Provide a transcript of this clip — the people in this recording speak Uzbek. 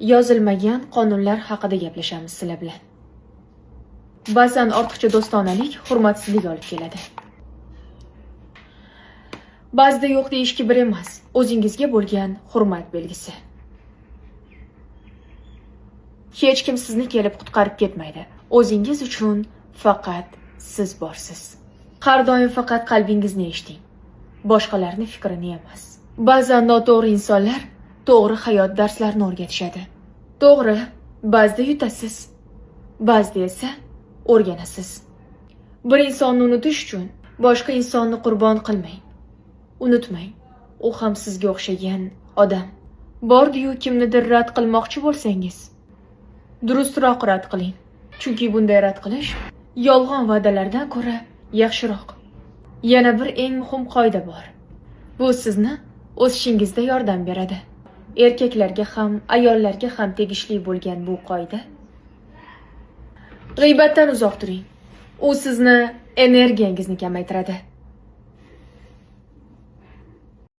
yozilmagan qonunlar haqida gaplashamiz sizlar bilan. Ba'zan ortiqcha do'stonalik hurmatsizlik olib keladi. Ba'zida yo'q deyish kibr emas, o'zingizga bo'lgan hurmat belgisi. Hech kim sizni kelib qutqarib ketmaydi. O'zingiz uchun faqat siz borsiz. Har doim faqat qalbingizni eshiting, boshqalarning fikrini emas. Ba'zan noto'g'ri insonlar to'g'ri hayot darslarini o'rgatishadi. To'g'ri, ba'zida yutasiz, ba'zida esa o'rganasiz. Bir insonni unutish uchun boshqa insonni qurbon qilmang. Unutmang, u ham sizga o'xshagan odam. Bordi-yu kimnidir rad qilmoqchi bo'lsangiz, durustroq rad qiling. Chunki bunday rad qilish yolg'on va'dalardan ko'ra yaxshiroq. Yana bir eng muhim qoida bor. Bu sizni o'sishingizda yordam beradi. Erkaklarga ham, ayollarga ham tegishli bo'lgan bu qoida. G'iybatdan uzoq turing. U sizni energiyangizni kamaytiradi.